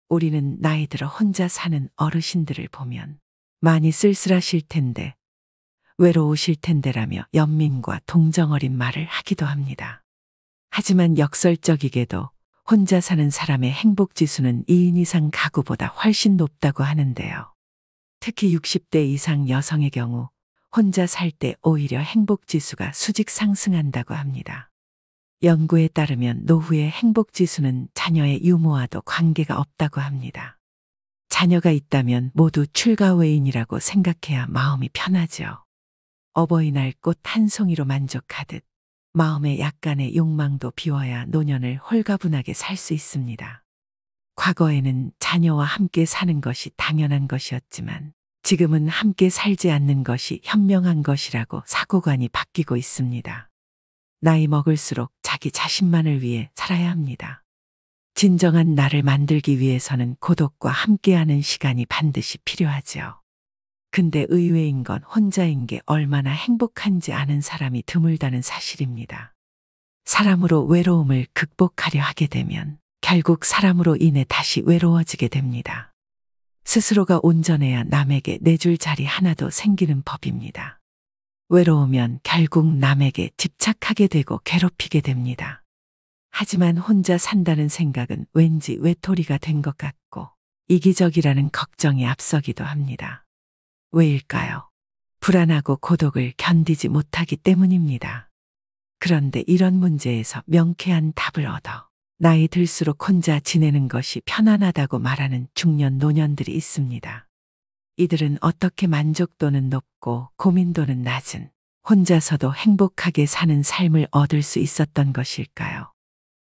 우리는 나이 들어 혼자 사는 어르신들을 보면 많이 쓸쓸하실 텐데, 외로우실 텐데라며 연민과 동정어린 말을 하기도 합니다. 하지만 역설적이게도 혼자 사는 사람의 행복지수는 2인 이상 가구보다 훨씬 높다고 하는데요. 특히 60대 이상 여성의 경우 혼자 살 때 오히려 행복지수가 수직 상승한다고 합니다. 연구에 따르면 노후의 행복지수는 자녀의 유무와도 관계가 없다고 합니다. 자녀가 있다면 모두 출가외인이라고 생각해야 마음이 편하죠. 어버이날 꽃 한 송이로 만족하듯 마음의 약간의 욕망도 비워야 노년을 홀가분하게 살 수 있습니다. 과거에는 자녀와 함께 사는 것이 당연한 것이었지만 지금은 함께 살지 않는 것이 현명한 것이라고 사고관이 바뀌고 있습니다. 나이 먹을수록 자기 자신만을 위해 살아야 합니다. 진정한 나를 만들기 위해서는 고독과 함께하는 시간이 반드시 필요하죠. 근데 의외인 건 혼자인 게 얼마나 행복한지 아는 사람이 드물다는 사실입니다. 사람으로 외로움을 극복하려 하게 되면 결국 사람으로 인해 다시 외로워지게 됩니다. 스스로가 온전해야 남에게 내줄 자리 하나도 생기는 법입니다. 외로우면 결국 남에게 집착하게 되고 괴롭히게 됩니다. 하지만 혼자 산다는 생각은 왠지 외톨이가 된 것 같고 이기적이라는 걱정이 앞서기도 합니다. 왜일까요? 불안하고 고독을 견디지 못하기 때문입니다. 그런데 이런 문제에서 명쾌한 답을 얻어 나이 들수록 혼자 지내는 것이 편안하다고 말하는 중년 노년들이 있습니다. 이들은 어떻게 만족도는 높고 고민도는 낮은 혼자서도 행복하게 사는 삶을 얻을 수 있었던 것일까요?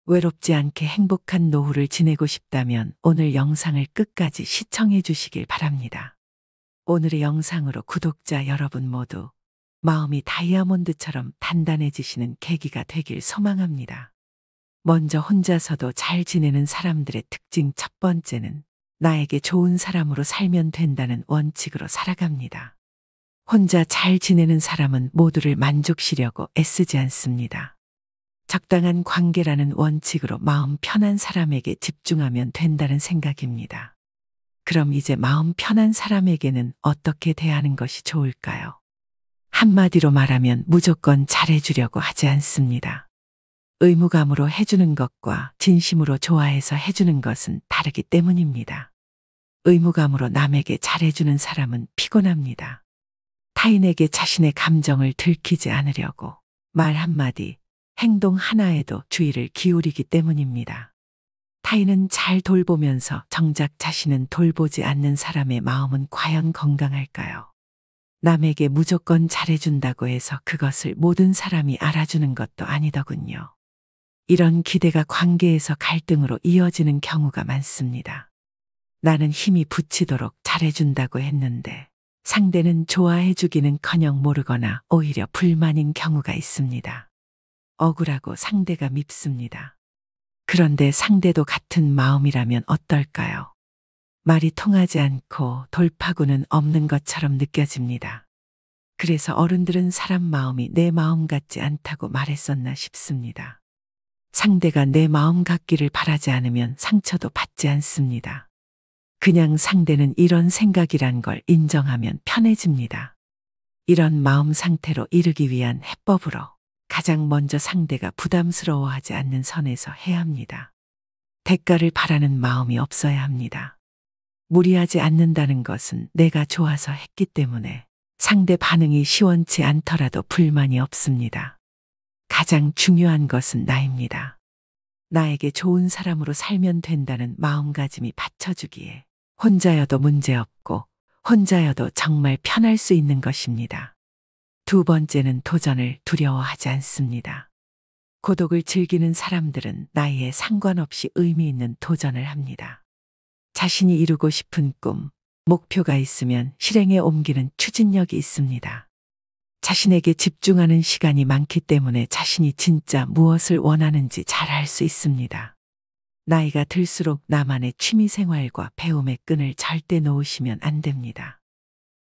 외롭지 않게 행복한 노후를 지내고 싶다면 오늘 영상을 끝까지 시청해 주시길 바랍니다. 오늘의 영상으로 구독자 여러분 모두 마음이 다이아몬드처럼 단단해지시는 계기가 되길 소망합니다. 먼저 혼자서도 잘 지내는 사람들의 특징 첫 번째는 나에게 좋은 사람으로 살면 된다는 원칙으로 살아갑니다. 혼자 잘 지내는 사람은 모두를 만족시려고 애쓰지 않습니다. 적당한 관계라는 원칙으로 마음 편한 사람에게 집중하면 된다는 생각입니다. 그럼 이제 마음 편한 사람에게는 어떻게 대하는 것이 좋을까요? 한마디로 말하면 무조건 잘해주려고 하지 않습니다. 의무감으로 해주는 것과 진심으로 좋아해서 해주는 것은 다르기 때문입니다. 의무감으로 남에게 잘해주는 사람은 피곤합니다. 타인에게 자신의 감정을 들키지 않으려고 말 한마디, 행동 하나에도 주의를 기울이기 때문입니다. 타인은 잘 돌보면서 정작 자신은 돌보지 않는 사람의 마음은 과연 건강할까요? 남에게 무조건 잘해준다고 해서 그것을 모든 사람이 알아주는 것도 아니더군요. 이런 기대가 관계에서 갈등으로 이어지는 경우가 많습니다. 나는 힘이 붙이도록 잘해준다고 했는데 상대는 좋아해주기는커녕 모르거나 오히려 불만인 경우가 있습니다. 억울하고 상대가 밉습니다. 그런데 상대도 같은 마음이라면 어떨까요? 말이 통하지 않고 돌파구는 없는 것처럼 느껴집니다. 그래서 어른들은 사람 마음이 내 마음 같지 않다고 말했었나 싶습니다. 상대가 내 마음 같기를 바라지 않으면 상처도 받지 않습니다. 그냥 상대는 이런 생각이란 걸 인정하면 편해집니다. 이런 마음 상태로 이르기 위한 해법으로 가장 먼저 상대가 부담스러워하지 않는 선에서 해야 합니다. 대가를 바라는 마음이 없어야 합니다. 무리하지 않는다는 것은 내가 좋아서 했기 때문에 상대 반응이 시원치 않더라도 불만이 없습니다. 가장 중요한 것은 나입니다. 나에게 좋은 사람으로 살면 된다는 마음가짐이 받쳐주기에 혼자여도 문제없고 혼자여도 정말 편할 수 있는 것입니다. 두 번째는 도전을 두려워하지 않습니다. 고독을 즐기는 사람들은 나이에 상관없이 의미 있는 도전을 합니다. 자신이 이루고 싶은 꿈, 목표가 있으면 실행에 옮기는 추진력이 있습니다. 자신에게 집중하는 시간이 많기 때문에 자신이 진짜 무엇을 원하는지 잘 알 수 있습니다. 나이가 들수록 나만의 취미생활과 배움의 끈을 절대 놓으시면 안 됩니다.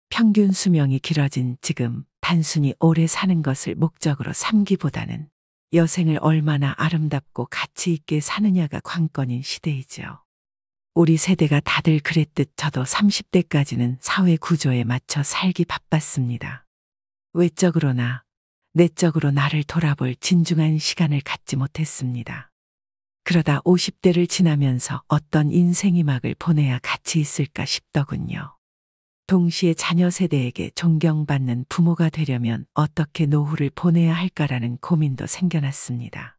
평균 수명이 길어진 지금 단순히 오래 사는 것을 목적으로 삼기보다는 여생을 얼마나 아름답고 가치 있게 사느냐가 관건인 시대이죠. 우리 세대가 다들 그랬듯 저도 30대까지는 사회 구조에 맞춰 살기 바빴습니다. 외적으로나 내적으로 나를 돌아볼 진중한 시간을 갖지 못했습니다. 그러다 50대를 지나면서 어떤 인생이 막을 보내야 가치 있을까 싶더군요. 동시에 자녀 세대에게 존경받는 부모가 되려면 어떻게 노후를 보내야 할까라는 고민도 생겨났습니다.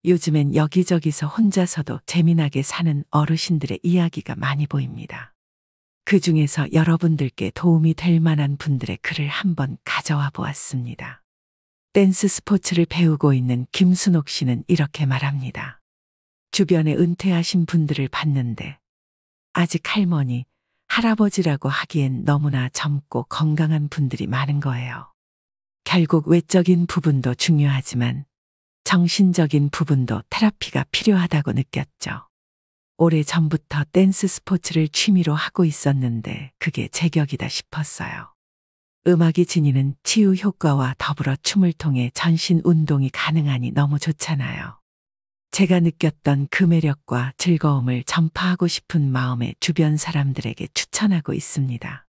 요즘엔 여기저기서 혼자서도 재미나게 사는 어르신들의 이야기가 많이 보입니다. 그 중에서 여러분들께 도움이 될 만한 분들의 글을 한번 가져와 보았습니다. 댄스 스포츠를 배우고 있는 김순옥 씨는 이렇게 말합니다. 주변에 은퇴하신 분들을 봤는데 아직 할머니, 할아버지라고 하기엔 너무나 젊고 건강한 분들이 많은 거예요. 결국 외적인 부분도 중요하지만 정신적인 부분도 테라피가 필요하다고 느꼈죠. 오래전부터 댄스 스포츠를 취미로 하고 있었는데 그게 제격이다 싶었어요. 음악이 지니는 치유 효과와 더불어 춤을 통해 전신 운동이 가능하니 너무 좋잖아요. 제가 느꼈던 그 매력과 즐거움을 전파하고 싶은 마음에 주변 사람들에게 추천하고 있습니다.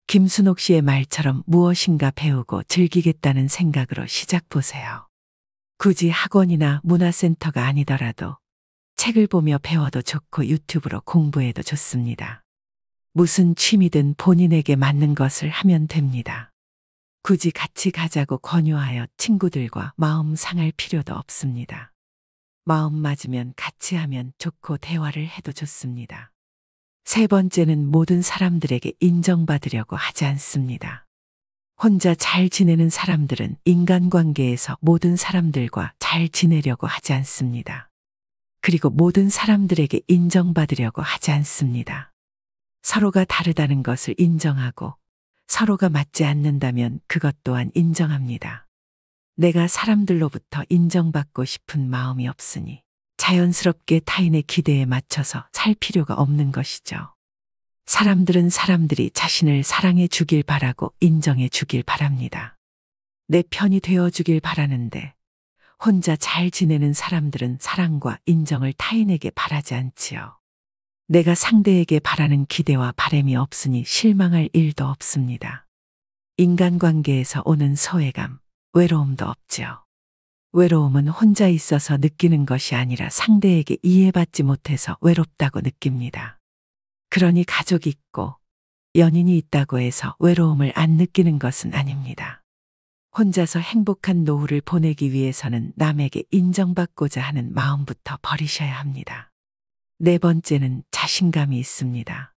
김순옥 씨의 말처럼 무엇인가 배우고 즐기겠다는 생각으로 시작보세요. 굳이 학원이나 문화센터가 아니더라도 책을 보며 배워도 좋고 유튜브로 공부해도 좋습니다. 무슨 취미든 본인에게 맞는 것을 하면 됩니다. 굳이 같이 가자고 권유하여 친구들과 마음 상할 필요도 없습니다. 마음 맞으면 같이 하면 좋고 대화를 해도 좋습니다. 세 번째는 모든 사람들에게 인정받으려고 하지 않습니다. 혼자 잘 지내는 사람들은 인간관계에서 모든 사람들과 잘 지내려고 하지 않습니다. 그리고 모든 사람들에게 인정받으려고 하지 않습니다. 서로가 다르다는 것을 인정하고 서로가 맞지 않는다면 그것 또한 인정합니다. 내가 사람들로부터 인정받고 싶은 마음이 없으니 자연스럽게 타인의 기대에 맞춰서 살 필요가 없는 것이죠. 사람들은 사람들이 자신을 사랑해 주길 바라고 인정해 주길 바랍니다. 내 편이 되어 주길 바라는데 혼자 잘 지내는 사람들은 사랑과 인정을 타인에게 바라지 않지요. 내가 상대에게 바라는 기대와 바람이 없으니 실망할 일도 없습니다. 인간관계에서 오는 소외감, 외로움도 없지요. 외로움은 혼자 있어서 느끼는 것이 아니라 상대에게 이해받지 못해서 외롭다고 느낍니다. 그러니 가족이 있고 연인이 있다고 해서 외로움을 안 느끼는 것은 아닙니다. 혼자서 행복한 노후를 보내기 위해서는 남에게 인정받고자 하는 마음부터 버리셔야 합니다. 네 번째는 자신감이 있습니다.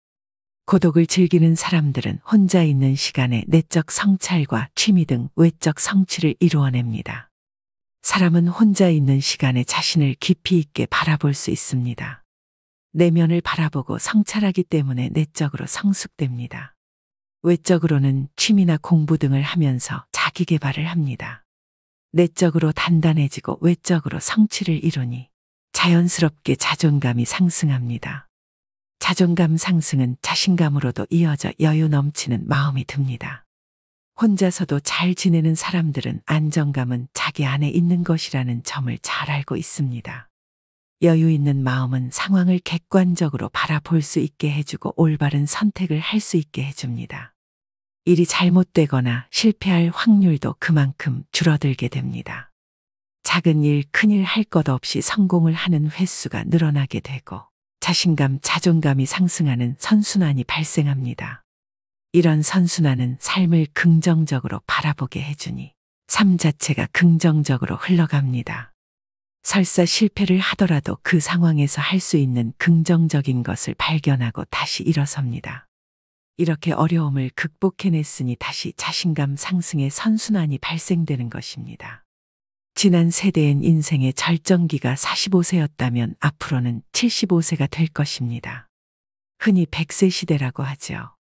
고독을 즐기는 사람들은 혼자 있는 시간에 내적 성찰과 취미 등 외적 성취를 이루어냅니다. 사람은 혼자 있는 시간에 자신을 깊이 있게 바라볼 수 있습니다. 내면을 바라보고 성찰하기 때문에 내적으로 성숙됩니다. 외적으로는 취미나 공부 등을 하면서 자기 개발을 합니다. 내적으로 단단해지고 외적으로 성취를 이루니 자연스럽게 자존감이 상승합니다. 자존감 상승은 자신감으로도 이어져 여유 넘치는 마음이 듭니다. 혼자서도 잘 지내는 사람들은 안정감은 자기 안에 있는 것이라는 점을 잘 알고 있습니다. 여유 있는 마음은 상황을 객관적으로 바라볼 수 있게 해주고 올바른 선택을 할 수 있게 해줍니다. 일이 잘못되거나 실패할 확률도 그만큼 줄어들게 됩니다. 작은 일, 큰일 할 것 없이 성공을 하는 횟수가 늘어나게 되고 자신감, 자존감이 상승하는 선순환이 발생합니다. 이런 선순환은 삶을 긍정적으로 바라보게 해주니 삶 자체가 긍정적으로 흘러갑니다. 설사 실패를 하더라도 그 상황에서 할 수 있는 긍정적인 것을 발견하고 다시 일어섭니다. 이렇게 어려움을 극복해냈으니 다시 자신감 상승의 선순환이 발생되는 것입니다. 지난 세대엔 인생의 절정기가 45세였다면 앞으로는 75세가 될 것입니다. 흔히 100세 시대라고 하죠.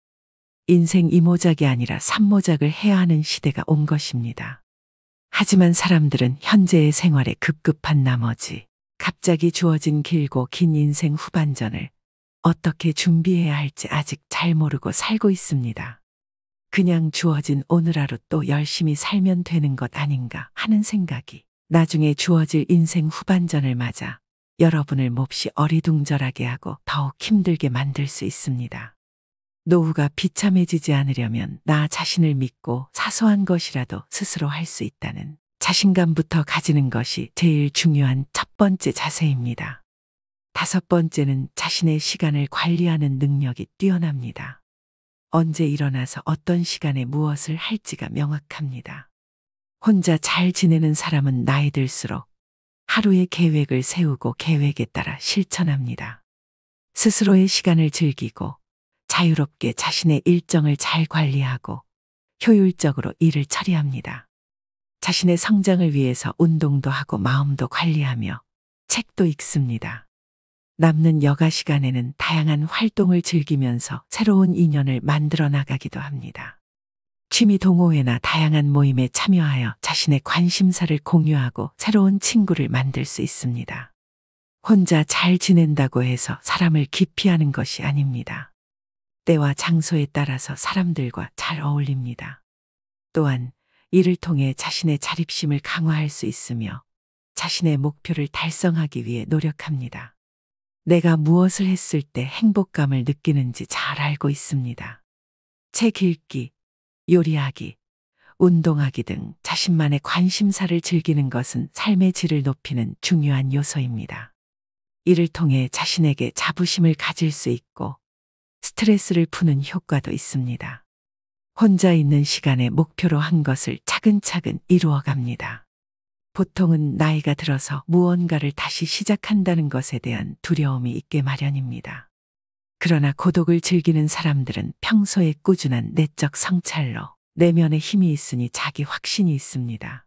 인생 이모작이 아니라 삼모작을 해야 하는 시대가 온 것입니다. 하지만 사람들은 현재의 생활에 급급한 나머지 갑자기 주어진 길고 긴 인생 후반전을 어떻게 준비해야 할지 아직 잘 모르고 살고 있습니다. 그냥 주어진 오늘 하루 또 열심히 살면 되는 것 아닌가 하는 생각이 나중에 주어질 인생 후반전을 맞아 여러분을 몹시 어리둥절하게 하고 더욱 힘들게 만들 수 있습니다. 노후가 비참해지지 않으려면 나 자신을 믿고 사소한 것이라도 스스로 할 수 있다는 자신감부터 가지는 것이 제일 중요한 첫 번째 자세입니다. 다섯 번째는 자신의 시간을 관리하는 능력이 뛰어납니다. 언제 일어나서 어떤 시간에 무엇을 할지가 명확합니다. 혼자 잘 지내는 사람은 나이 들수록 하루의 계획을 세우고 계획에 따라 실천합니다. 스스로의 시간을 즐기고 자유롭게 자신의 일정을 잘 관리하고 효율적으로 일을 처리합니다. 자신의 성장을 위해서 운동도 하고 마음도 관리하며 책도 읽습니다. 남는 여가 시간에는 다양한 활동을 즐기면서 새로운 인연을 만들어 나가기도 합니다. 취미 동호회나 다양한 모임에 참여하여 자신의 관심사를 공유하고 새로운 친구를 만들 수 있습니다. 혼자 잘 지낸다고 해서 사람을 기피하는 것이 아닙니다. 때와 장소에 따라서 사람들과 잘 어울립니다. 또한 이를 통해 자신의 자립심을 강화할 수 있으며 자신의 목표를 달성하기 위해 노력합니다. 내가 무엇을 했을 때 행복감을 느끼는지 잘 알고 있습니다. 책 읽기, 요리하기, 운동하기 등 자신만의 관심사를 즐기는 것은 삶의 질을 높이는 중요한 요소입니다. 이를 통해 자신에게 자부심을 가질 수 있고 스트레스를 푸는 효과도 있습니다. 혼자 있는 시간에 목표로 한 것을 차근차근 이루어 갑니다. 보통은 나이가 들어서 무언가를 다시 시작한다는 것에 대한 두려움이 있게 마련입니다. 그러나 고독을 즐기는 사람들은 평소에 꾸준한 내적 성찰로 내면에 힘이 있으니 자기 확신이 있습니다.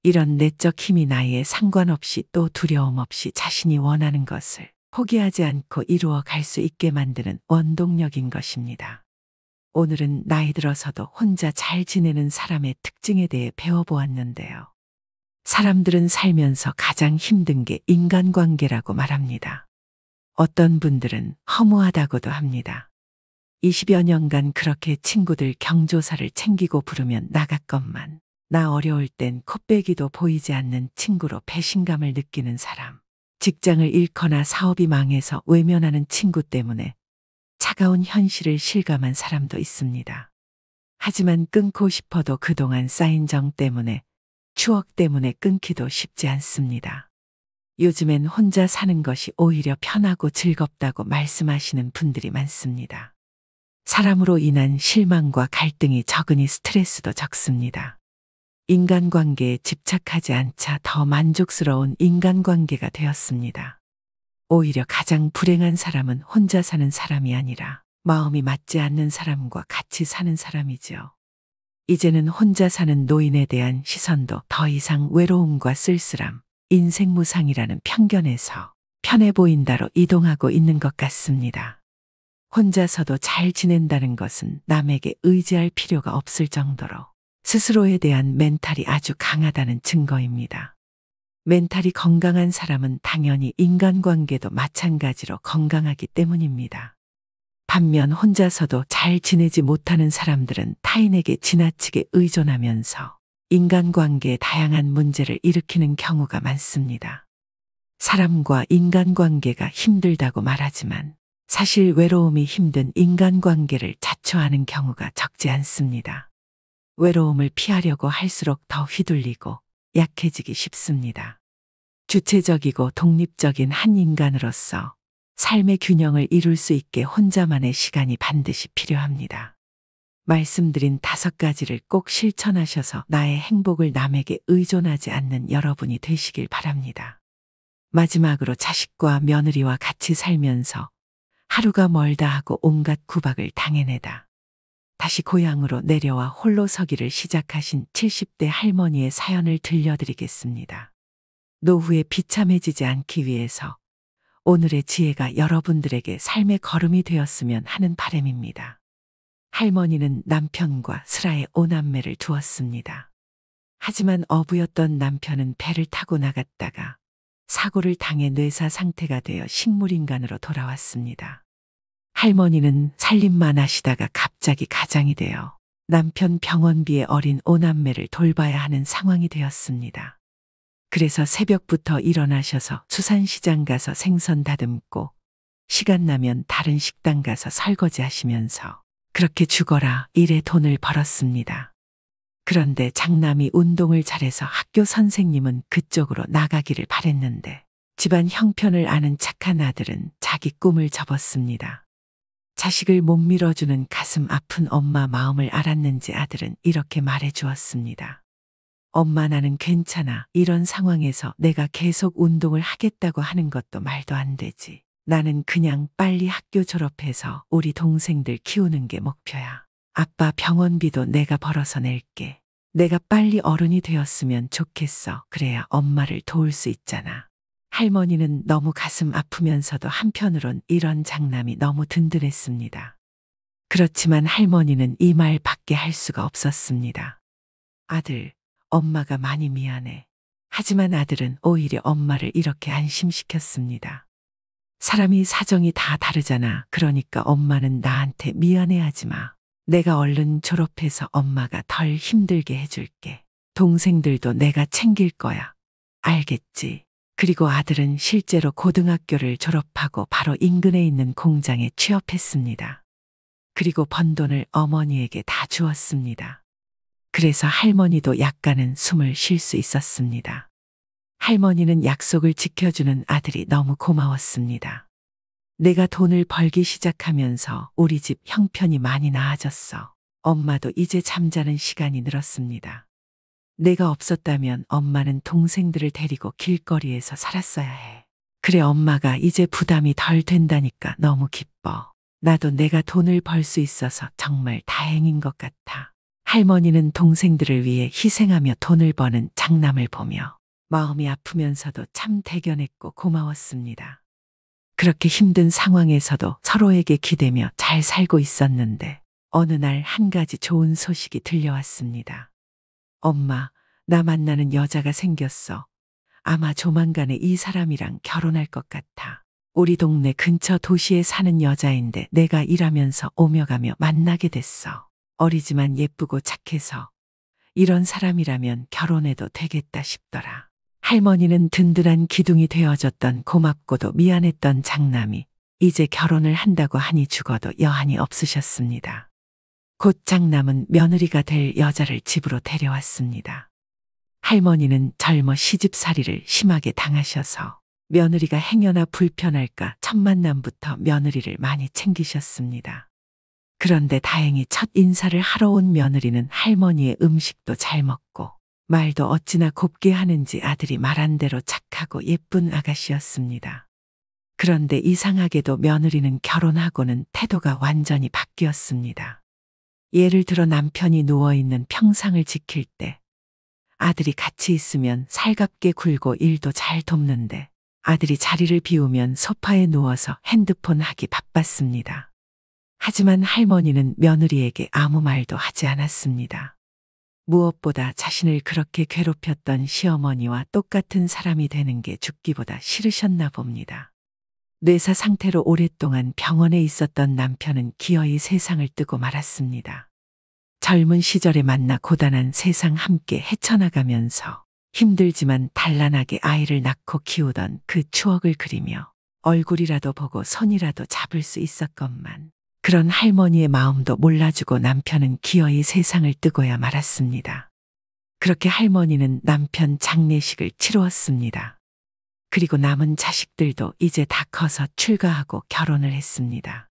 이런 내적 힘이 나이에 상관없이 또 두려움 없이 자신이 원하는 것을 포기하지 않고 이루어 갈 수 있게 만드는 원동력인 것입니다. 오늘은 나이 들어서도 혼자 잘 지내는 사람의 특징에 대해 배워보았는데요. 사람들은 살면서 가장 힘든 게 인간관계라고 말합니다. 어떤 분들은 허무하다고도 합니다. 20여 년간 그렇게 친구들 경조사를 챙기고 부르면 나갔건만 나 어려울 땐 코빼기도 보이지 않는 친구로 배신감을 느끼는 사람, 직장을 잃거나 사업이 망해서 외면하는 친구 때문에 차가운 현실을 실감한 사람도 있습니다. 하지만 끊고 싶어도 그동안 쌓인 정 때문에 추억 때문에 끊기도 쉽지 않습니다. 요즘엔 혼자 사는 것이 오히려 편하고 즐겁다고 말씀하시는 분들이 많습니다. 사람으로 인한 실망과 갈등이 적으니 스트레스도 적습니다. 인간관계에 집착하지 않자 더 만족스러운 인간관계가 되었습니다. 오히려 가장 불행한 사람은 혼자 사는 사람이 아니라 마음이 맞지 않는 사람과 같이 사는 사람이죠. 이제는 혼자 사는 노인에 대한 시선도 더 이상 외로움과 쓸쓸함, 인생무상이라는 편견에서 편해 보인다로 이동하고 있는 것 같습니다. 혼자서도 잘 지낸다는 것은 남에게 의지할 필요가 없을 정도로 스스로에 대한 멘탈이 아주 강하다는 증거입니다. 멘탈이 건강한 사람은 당연히 인간관계도 마찬가지로 건강하기 때문입니다. 반면 혼자서도 잘 지내지 못하는 사람들은 타인에게 지나치게 의존하면서 인간관계에 다양한 문제를 일으키는 경우가 많습니다. 사람과 인간관계가 힘들다고 말하지만 사실 외로움이 힘든 인간관계를 자초하는 경우가 적지 않습니다. 외로움을 피하려고 할수록 더 휘둘리고 약해지기 쉽습니다. 주체적이고 독립적인 한 인간으로서 삶의 균형을 이룰 수 있게 혼자만의 시간이 반드시 필요합니다. 말씀드린 5가지를 꼭 실천하셔서 나의 행복을 남에게 의존하지 않는 여러분이 되시길 바랍니다. 마지막으로 자식과 며느리와 같이 살면서 하루가 멀다 하고 온갖 구박을 당해내다 다시 고향으로 내려와 홀로 서기를 시작하신 70대 할머니의 사연을 들려드리겠습니다. 노후에 비참해지지 않기 위해서 오늘의 지혜가 여러분들에게 삶의 걸음이 되었으면 하는 바람입니다. 할머니는 남편과 슬하에 5남매를 두었습니다. 하지만 어부였던 남편은 배를 타고 나갔다가 사고를 당해 뇌사 상태가 되어 식물인간으로 돌아왔습니다. 할머니는 살림만 하시다가 갑자기 가장이 되어 남편 병원비에 어린 5남매를 돌봐야 하는 상황이 되었습니다. 그래서 새벽부터 일어나셔서 수산시장 가서 생선 다듬고 시간 나면 다른 식당 가서 설거지 하시면서 그렇게 죽어라 일에 돈을 벌었습니다. 그런데 장남이 운동을 잘해서 학교 선생님은 그쪽으로 나가기를 바랬는데 집안 형편을 아는 착한 아들은 자기 꿈을 접었습니다. 자식을 못 밀어주는 가슴 아픈 엄마 마음을 알았는지 아들은 이렇게 말해 주었습니다. 엄마 나는 괜찮아. 이런 상황에서 내가 계속 운동을 하겠다고 하는 것도 말도 안 되지. 나는 그냥 빨리 학교 졸업해서 우리 동생들 키우는 게 목표야. 아빠 병원비도 내가 벌어서 낼게. 내가 빨리 어른이 되었으면 좋겠어. 그래야 엄마를 도울 수 있잖아. 할머니는 너무 가슴 아프면서도 한편으론 이런 장남이 너무 든든했습니다. 그렇지만 할머니는 이 말 밖에 할 수가 없었습니다. 아들, 엄마가 많이 미안해. 하지만 아들은 오히려 엄마를 이렇게 안심시켰습니다. 사람이 사정이 다 다르잖아. 그러니까 엄마는 나한테 미안해하지 마. 내가 얼른 졸업해서 엄마가 덜 힘들게 해줄게. 동생들도 내가 챙길 거야. 알겠지? 그리고 아들은 실제로 고등학교를 졸업하고 바로 인근에 있는 공장에 취업했습니다. 그리고 번 돈을 어머니에게 다 주었습니다. 그래서 할머니도 약간은 숨을 쉴 수 있었습니다. 할머니는 약속을 지켜주는 아들이 너무 고마웠습니다. 내가 돈을 벌기 시작하면서 우리 집 형편이 많이 나아졌어. 엄마도 이제 잠자는 시간이 늘었습니다. 내가 없었다면 엄마는 동생들을 데리고 길거리에서 살았어야 해. 그래 엄마가 이제 부담이 덜 된다니까 너무 기뻐. 나도 내가 돈을 벌 수 있어서 정말 다행인 것 같아. 할머니는 동생들을 위해 희생하며 돈을 버는 장남을 보며 마음이 아프면서도 참 대견했고 고마웠습니다. 그렇게 힘든 상황에서도 서로에게 기대며 잘 살고 있었는데 어느 날 한 가지 좋은 소식이 들려왔습니다. 엄마, 나 만나는 여자가 생겼어. 아마 조만간에 이 사람이랑 결혼할 것 같아. 우리 동네 근처 도시에 사는 여자인데 내가 일하면서 오며 가며 만나게 됐어. 어리지만 예쁘고 착해서 이런 사람이라면 결혼해도 되겠다 싶더라. 할머니는 든든한 기둥이 되어줬던 고맙고도 미안했던 장남이 이제 결혼을 한다고 하니 죽어도 여한이 없으셨습니다. 곧 장남은 며느리가 될 여자를 집으로 데려왔습니다. 할머니는 젊어 시집살이를 심하게 당하셔서 며느리가 행여나 불편할까 첫 만남부터 며느리를 많이 챙기셨습니다. 그런데 다행히 첫 인사를 하러 온 며느리는 할머니의 음식도 잘 먹고 말도 어찌나 곱게 하는지 아들이 말한 대로 착하고 예쁜 아가씨였습니다. 그런데 이상하게도 며느리는 결혼하고는 태도가 완전히 바뀌었습니다. 예를 들어 남편이 누워있는 평상을 지킬 때 아들이 같이 있으면 살갑게 굴고 일도 잘 돕는데 아들이 자리를 비우면 소파에 누워서 핸드폰 하기 바빴습니다. 하지만 할머니는 며느리에게 아무 말도 하지 않았습니다. 무엇보다 자신을 그렇게 괴롭혔던 시어머니와 똑같은 사람이 되는 게 죽기보다 싫으셨나 봅니다. 뇌사 상태로 오랫동안 병원에 있었던 남편은 기어이 세상을 뜨고 말았습니다. 젊은 시절에 만나 고단한 세상 함께 헤쳐나가면서 힘들지만 단란하게 아이를 낳고 키우던 그 추억을 그리며 얼굴이라도 보고 손이라도 잡을 수 있었건만 그런 할머니의 마음도 몰라주고 남편은 기어이 세상을 뜨고야 말았습니다. 그렇게 할머니는 남편 장례식을 치루었습니다. 그리고 남은 자식들도 이제 다 커서 출가하고 결혼을 했습니다.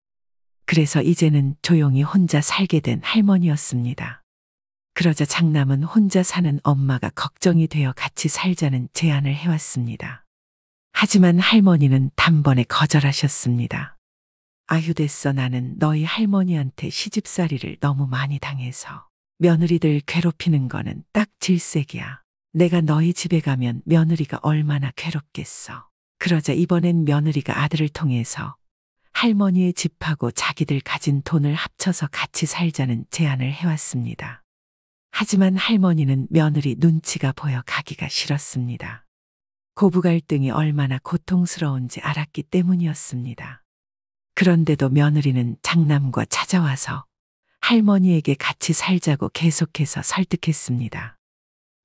그래서 이제는 조용히 혼자 살게 된 할머니였습니다. 그러자 장남은 혼자 사는 엄마가 걱정이 되어 같이 살자는 제안을 해왔습니다. 하지만 할머니는 단번에 거절하셨습니다. 아휴 됐어. 나는 너희 할머니한테 시집살이를 너무 많이 당해서 며느리들 괴롭히는 거는 딱 질색이야. 내가 너희 집에 가면 며느리가 얼마나 괴롭겠어. 그러자 이번엔 며느리가 아들을 통해서 할머니의 집하고 자기들 가진 돈을 합쳐서 같이 살자는 제안을 해왔습니다. 하지만 할머니는 며느리 눈치가 보여 가기가 싫었습니다. 고부 갈등이 얼마나 고통스러운지 알았기 때문이었습니다. 그런데도 며느리는 장남과 찾아와서 할머니에게 같이 살자고 계속해서 설득했습니다.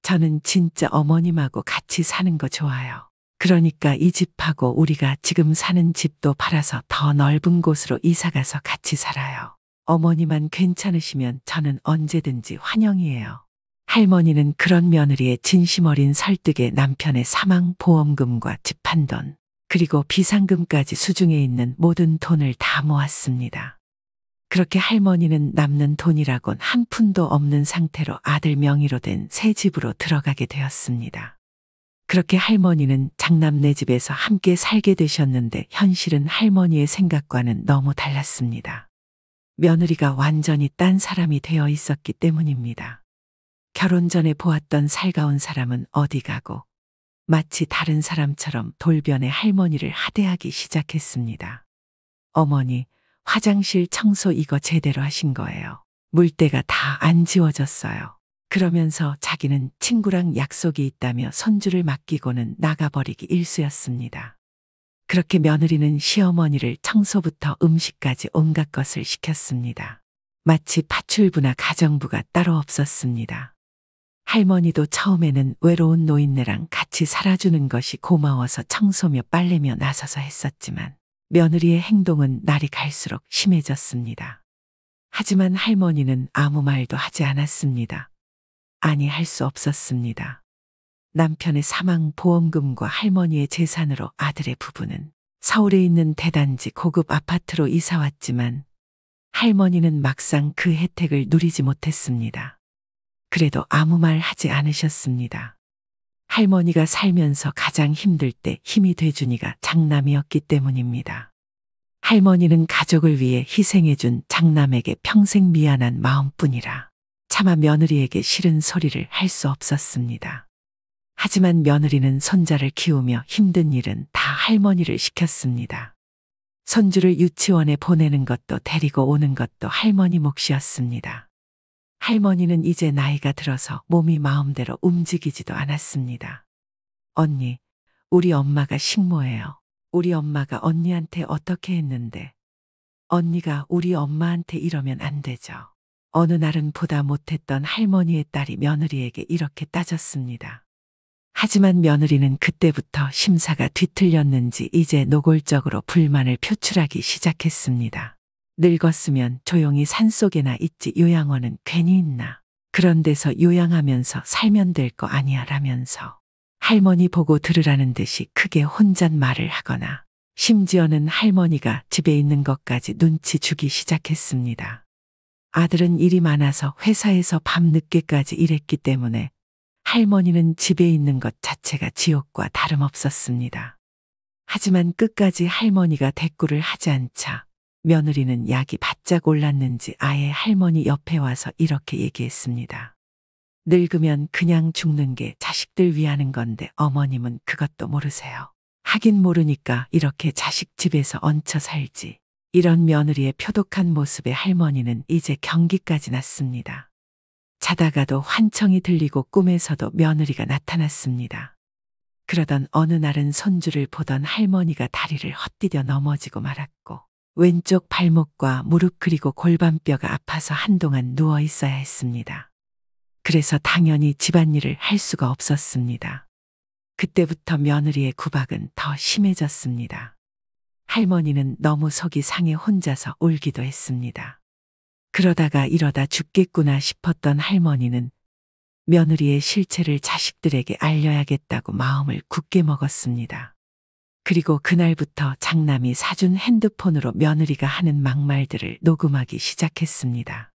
저는 진짜 어머님하고 같이 사는 거 좋아요. 그러니까 이 집하고 우리가 지금 사는 집도 팔아서 더 넓은 곳으로 이사 가서 같이 살아요. 어머니만 괜찮으시면 저는 언제든지 환영이에요. 할머니는 그런 며느리의 진심 어린 설득에 남편의 사망 보험금과 집 한 돈, 그리고 비상금까지 수중에 있는 모든 돈을 다 모았습니다. 그렇게 할머니는 남는 돈이라곤 한 푼도 없는 상태로 아들 명의로 된 새 집으로 들어가게 되었습니다. 그렇게 할머니는 장남네 집에서 함께 살게 되셨는데 현실은 할머니의 생각과는 너무 달랐습니다. 며느리가 완전히 딴 사람이 되어 있었기 때문입니다. 결혼 전에 보았던 살가운 사람은 어디 가고 마치 다른 사람처럼 돌변해 할머니를 하대하기 시작했습니다. 어머니, 화장실 청소 이거 제대로 하신 거예요. 물때가 다 안 지워졌어요. 그러면서 자기는 친구랑 약속이 있다며 손주를 맡기고는 나가버리기 일쑤였습니다. 그렇게 며느리는 시어머니를 청소부터 음식까지 온갖 것을 시켰습니다. 마치 파출부나 가정부가 따로 없었습니다. 할머니도 처음에는 외로운 노인네랑 같이 살아주는 것이 고마워서 청소며 빨래며 나서서 했었지만 며느리의 행동은 날이 갈수록 심해졌습니다. 하지만 할머니는 아무 말도 하지 않았습니다. 아니, 할 수 없었습니다. 남편의 사망 보험금과 할머니의 재산으로 아들의 부부는 서울에 있는 대단지 고급 아파트로 이사 왔지만 할머니는 막상 그 혜택을 누리지 못했습니다. 그래도 아무 말 하지 않으셨습니다. 할머니가 살면서 가장 힘들 때 힘이 돼주니가 장남이었기 때문입니다. 할머니는 가족을 위해 희생해준 장남에게 평생 미안한 마음뿐이라 차마 며느리에게 싫은 소리를 할 수 없었습니다. 하지만 며느리는 손자를 키우며 힘든 일은 다 할머니를 시켰습니다. 손주를 유치원에 보내는 것도 데리고 오는 것도 할머니 몫이었습니다. 할머니는 이제 나이가 들어서 몸이 마음대로 움직이지도 않았습니다. 언니, 우리 엄마가 식모예요. 우리 엄마가 언니한테 어떻게 했는데 언니가 우리 엄마한테 이러면 안 되죠. 어느 날은 보다 못했던 할머니의 딸이 며느리에게 이렇게 따졌습니다. 하지만 며느리는 그때부터 심사가 뒤틀렸는지 이제 노골적으로 불만을 표출하기 시작했습니다. 늙었으면 조용히 산속에나 있지 요양원은 괜히 있나. 그런 데서 요양하면서 살면 될 거 아니야 라면서 할머니 보고 들으라는 듯이 크게 혼잣말을 하거나 심지어는 할머니가 집에 있는 것까지 눈치 주기 시작했습니다. 아들은 일이 많아서 회사에서 밤늦게까지 일했기 때문에 할머니는 집에 있는 것 자체가 지옥과 다름없었습니다. 하지만 끝까지 할머니가 대꾸를 하지 않자 며느리는 약이 바짝 올랐는지 아예 할머니 옆에 와서 이렇게 얘기했습니다. 늙으면 그냥 죽는 게 자식들 위하는 건데 어머님은 그것도 모르세요. 하긴 모르니까 이렇게 자식 집에서 얹혀 살지. 이런 며느리의 표독한 모습에 할머니는 이제 경기까지 났습니다. 자다가도 환청이 들리고 꿈에서도 며느리가 나타났습니다. 그러던 어느 날은 손주를 보던 할머니가 다리를 헛디뎌 넘어지고 말았고 왼쪽 발목과 무릎 그리고 골반뼈가 아파서 한동안 누워 있어야 했습니다. 그래서 당연히 집안일을 할 수가 없었습니다. 그때부터 며느리의 구박은 더 심해졌습니다. 할머니는 너무 속이 상해 혼자서 울기도 했습니다. 그러다가 이러다 죽겠구나 싶었던 할머니는 며느리의 실체를 자식들에게 알려야겠다고 마음을 굳게 먹었습니다. 그리고 그날부터 장남이 사준 핸드폰으로 며느리가 하는 막말들을 녹음하기 시작했습니다.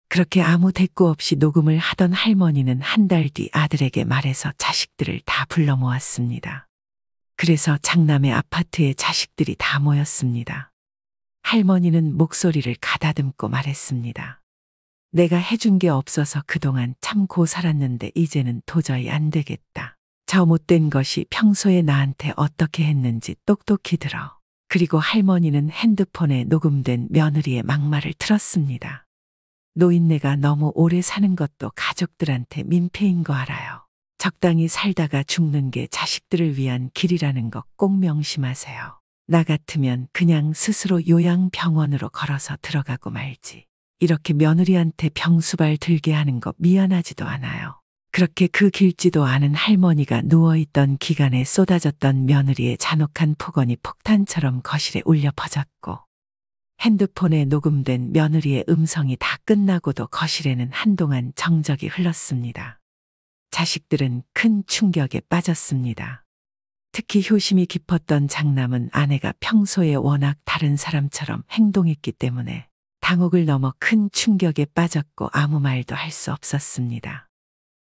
그렇게 아무 대꾸 없이 녹음을 하던 할머니는 한 달 뒤 아들에게 말해서 자식들을 다 불러 모았습니다. 그래서 장남의 아파트에 자식들이 다 모였습니다. 할머니는 목소리를 가다듬고 말했습니다. 내가 해준 게 없어서 그동안 참고 살았는데 이제는 도저히 안 되겠다. 저 못된 것이 평소에 나한테 어떻게 했는지 똑똑히 들어. 그리고 할머니는 핸드폰에 녹음된 며느리의 막말을 틀었습니다. 노인네가 너무 오래 사는 것도 가족들한테 민폐인 거 알아요. 적당히 살다가 죽는 게 자식들을 위한 길이라는 거 꼭 명심하세요. 나 같으면 그냥 스스로 요양병원으로 걸어서 들어가고 말지. 이렇게 며느리한테 병수발 들게 하는 거 미안하지도 않아요. 그렇게 그 길지도 않은 할머니가 누워있던 기간에 쏟아졌던 며느리의 잔혹한 폭언이 폭탄처럼 거실에 울려 퍼졌고 핸드폰에 녹음된 며느리의 음성이 다 끝나고도 거실에는 한동안 정적이 흘렀습니다. 자식들은 큰 충격에 빠졌습니다. 특히 효심이 깊었던 장남은 아내가 평소에 워낙 다른 사람처럼 행동했기 때문에 당혹을 넘어 큰 충격에 빠졌고 아무 말도 할 수 없었습니다.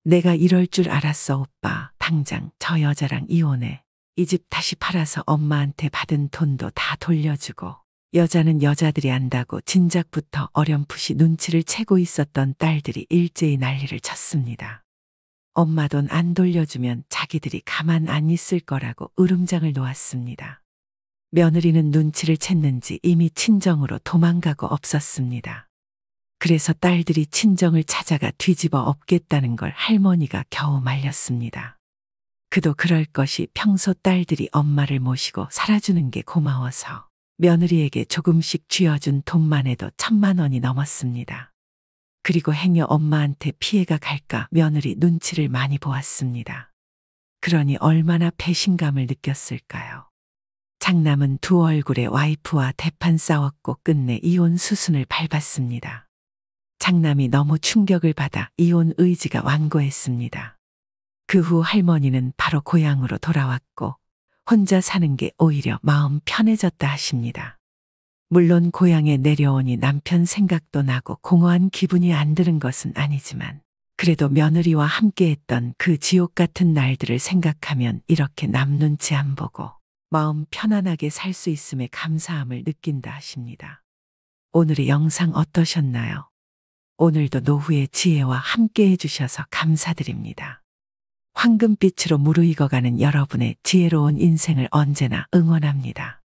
내가 이럴 줄 알았어, 오빠. 당장 저 여자랑 이혼해. 이 집 다시 팔아서 엄마한테 받은 돈도 다 돌려주고. 여자는 여자들이 안다고 진작부터 어렴풋이 눈치를 채고 있었던 딸들이 일제히 난리를 쳤습니다. 엄마 돈 안 돌려주면 자기들이 가만 안 있을 거라고 으름장을 놓았습니다. 며느리는 눈치를 챘는지 이미 친정으로 도망가고 없었습니다. 그래서 딸들이 친정을 찾아가 뒤집어 엎겠다는 걸 할머니가 겨우 말렸습니다. 그도 그럴 것이 평소 딸들이 엄마를 모시고 살아주는 게 고마워서 며느리에게 조금씩 쥐어준 돈만 해도 1,000만 원이 넘었습니다. 그리고 행여 엄마한테 피해가 갈까 며느리 눈치를 많이 보았습니다. 그러니 얼마나 배신감을 느꼈을까요? 장남은 두 얼굴에 와이프와 대판 싸웠고 끝내 이혼 수순을 밟았습니다. 장남이 너무 충격을 받아 이혼 의지가 완고했습니다. 그 후 할머니는 바로 고향으로 돌아왔고 혼자 사는 게 오히려 마음 편해졌다 하십니다. 물론 고향에 내려오니 남편 생각도 나고 공허한 기분이 안 드는 것은 아니지만 그래도 며느리와 함께했던 그 지옥 같은 날들을 생각하면 이렇게 남 눈치 안 보고 마음 편안하게 살 수 있음에 감사함을 느낀다 하십니다. 오늘의 영상 어떠셨나요? 오늘도 노후의 지혜와 함께 해주셔서 감사드립니다. 황금빛으로 무르익어가는 여러분의 지혜로운 인생을 언제나 응원합니다.